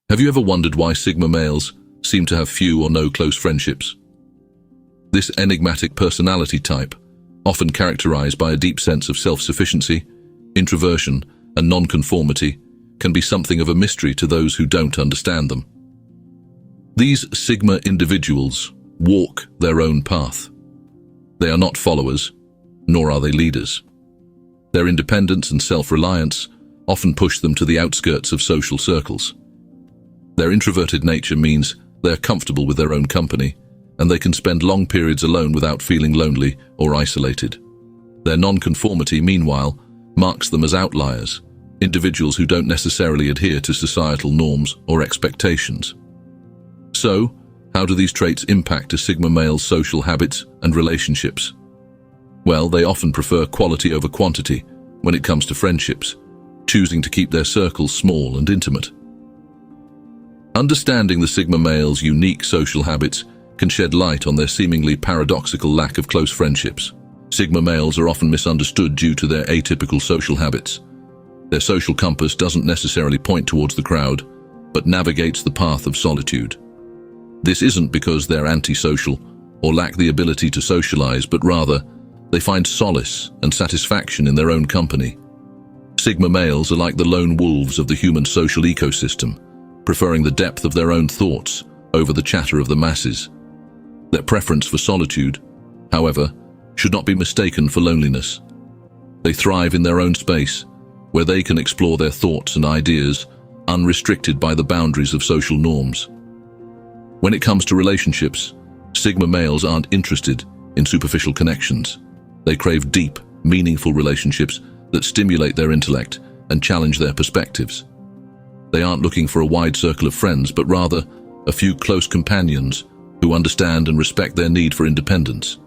Have you ever wondered why Sigma males seem to have few or no close friendships? This enigmatic personality type, often characterized by a deep sense of self-sufficiency, introversion, and non-conformity, can be something of a mystery to those who don't understand them. These Sigma individuals walk their own path. They are not followers, nor are they leaders. Their independence and self-reliance often push them to the outskirts of social circles. Their introverted nature means they are comfortable with their own company, and they can spend long periods alone without feeling lonely or isolated. Their non-conformity, meanwhile, marks them as outliers, individuals who don't necessarily adhere to societal norms or expectations. So, how do these traits impact a Sigma male's social habits and relationships? Well, they often prefer quality over quantity when it comes to friendships, choosing to keep their circles small and intimate. Understanding the Sigma male's unique social habits can shed light on their seemingly paradoxical lack of close friendships. Sigma males are often misunderstood due to their atypical social habits. Their social compass doesn't necessarily point towards the crowd, but navigates the path of solitude. This isn't because they're antisocial or lack the ability to socialize, but rather, they find solace and satisfaction in their own company. Sigma males are like the lone wolves of the human social ecosystem, preferring the depth of their own thoughts over the chatter of the masses. Their preference for solitude, however, should not be mistaken for loneliness. They thrive in their own space, where they can explore their thoughts and ideas, unrestricted by the boundaries of social norms. When it comes to relationships, Sigma males aren't interested in superficial connections. They crave deep, meaningful relationships that stimulate their intellect and challenge their perspectives. They aren't looking for a wide circle of friends, but rather a few close companions who understand and respect their need for independence.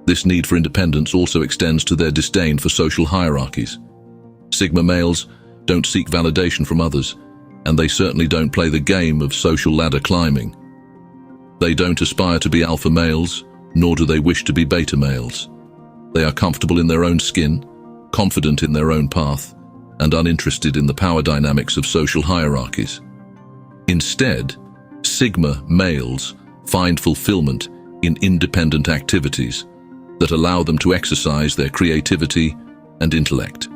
This need for independence also extends to their disdain for social hierarchies. Sigma males don't seek validation from others, and they certainly don't play the game of social ladder climbing. They don't aspire to be alpha males, nor do they wish to be beta males. They are comfortable in their own skin, confident in their own path, and uninterested in the power dynamics of social hierarchies. Instead, Sigma males find fulfillment in independent activities that allow them to exercise their creativity and intellect.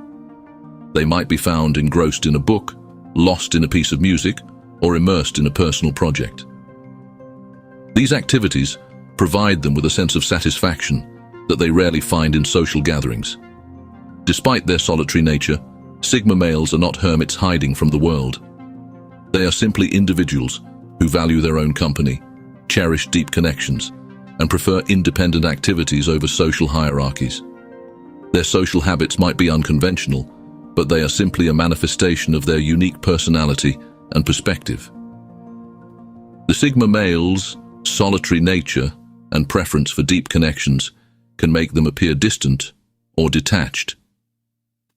They might be found engrossed in a book, lost in a piece of music, or immersed in a personal project. These activities provide them with a sense of satisfaction that they rarely find in social gatherings. Despite their solitary nature, Sigma males are not hermits hiding from the world. They are simply individuals who value their own company, cherish deep connections, and prefer independent activities over social hierarchies. Their social habits might be unconventional, but they are simply a manifestation of their unique personality and perspective. The Sigma male's solitary nature and preference for deep connections can make them appear distant or detached.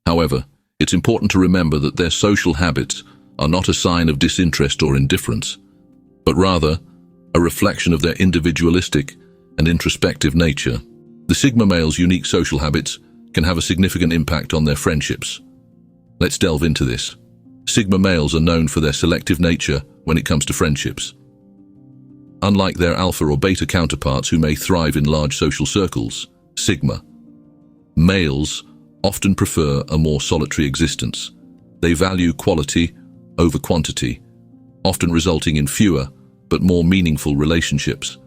However, it's important to remember that their social habits are not a sign of disinterest or indifference, but rather a reflection of their individualistic and introspective nature. The Sigma male's unique social habits can have a significant impact on their friendships. Let's delve into this. Sigma males are known for their selective nature when it comes to friendships. Unlike their alpha or beta counterparts who may thrive in large social circles, Sigma males often prefer a more solitary existence. They value quality over quantity, often resulting in fewer but more meaningful relationships.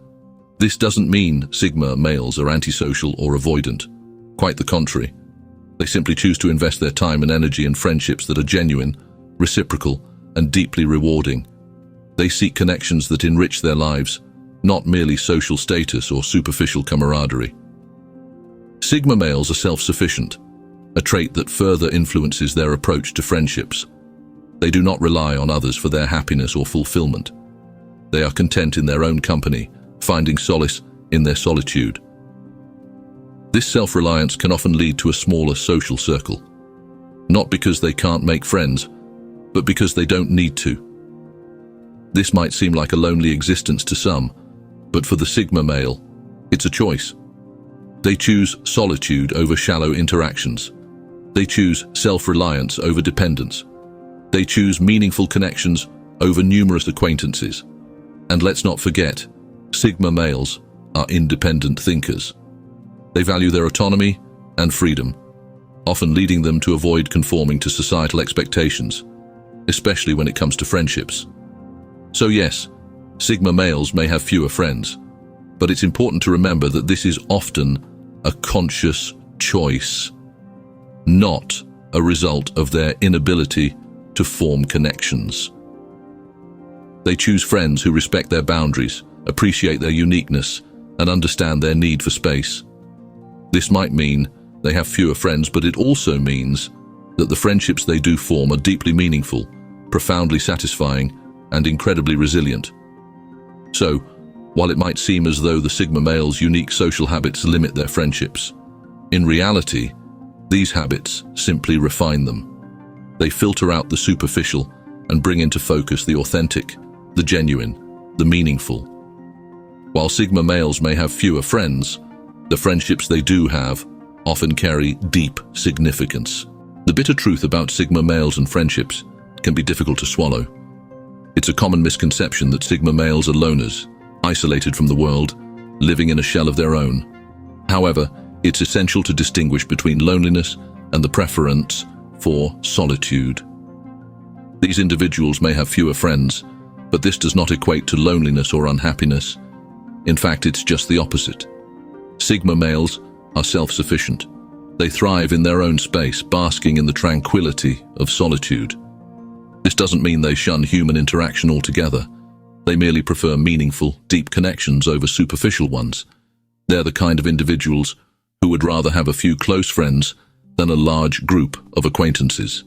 This doesn't mean Sigma males are antisocial or avoidant. Quite the contrary. They simply choose to invest their time and energy in friendships that are genuine, reciprocal, and deeply rewarding. They seek connections that enrich their lives, not merely social status or superficial camaraderie. Sigma males are self-sufficient, a trait that further influences their approach to friendships. They do not rely on others for their happiness or fulfillment. They are content in their own company, finding solace in their solitude. This self-reliance can often lead to a smaller social circle, not because they can't make friends, but because they don't need to. This might seem like a lonely existence to some, but for the Sigma male, it's a choice. They choose solitude over shallow interactions. They choose self-reliance over dependence. They choose meaningful connections over numerous acquaintances. And let's not forget, Sigma males are independent thinkers. They value their autonomy and freedom, often leading them to avoid conforming to societal expectations, especially when it comes to friendships. So yes, Sigma males may have fewer friends, but it's important to remember that this is often a conscious choice, not a result of their inability to form connections. They choose friends who respect their boundaries, appreciate their uniqueness, and understand their need for space. This might mean they have fewer friends, but it also means that the friendships they do form are deeply meaningful, profoundly satisfying, and incredibly resilient. So, while it might seem as though the Sigma male's unique social habits limit their friendships, in reality, these habits simply refine them. They filter out the superficial and bring into focus the authentic, the genuine, the meaningful. While Sigma males may have fewer friends, the friendships they do have often carry deep significance. The bitter truth about Sigma males and friendships can be difficult to swallow. It's a common misconception that Sigma males are loners, isolated from the world, living in a shell of their own. However, it's essential to distinguish between loneliness and the preference for solitude. These individuals may have fewer friends, but this does not equate to loneliness or unhappiness. In fact, it's just the opposite. Sigma males are self-sufficient. They thrive in their own space, basking in the tranquility of solitude. This doesn't mean they shun human interaction altogether. They merely prefer meaningful, deep connections over superficial ones. They're the kind of individuals who would rather have a few close friends than a large group of acquaintances.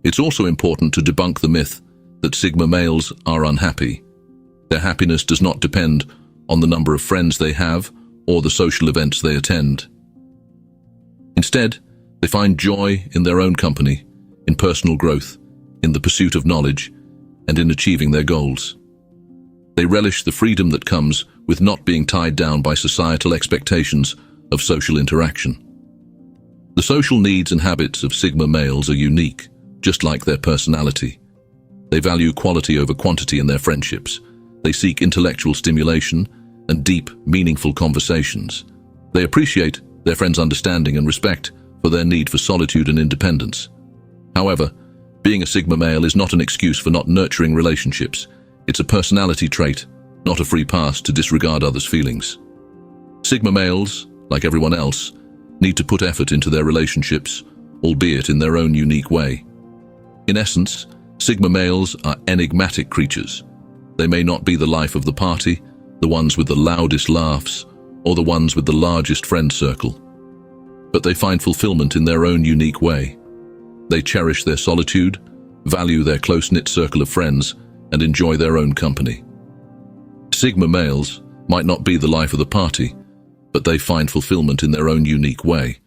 It's also important to debunk the myth that Sigma males are unhappy. Their happiness does not depend on the number of friends they have or the social events they attend. Instead, they find joy in their own company, in personal growth, in the pursuit of knowledge, and in achieving their goals. They relish the freedom that comes with not being tied down by societal expectations of social interaction. The social needs and habits of Sigma males are unique, just like their personality. They value quality over quantity in their friendships. They seek intellectual stimulation and deep, meaningful conversations. They appreciate their friends' understanding and respect for their need for solitude and independence. However, being a Sigma male is not an excuse for not nurturing relationships. It's a personality trait, not a free pass to disregard others' feelings. Sigma males, like everyone else, need to put effort into their relationships, albeit in their own unique way. In essence, Sigma males are enigmatic creatures. They may not be the life of the party, the ones with the loudest laughs, or the ones with the largest friend circle. But they find fulfillment in their own unique way. They cherish their solitude, value their close-knit circle of friends, and enjoy their own company. Sigma males might not be the life of the party, but they find fulfillment in their own unique way.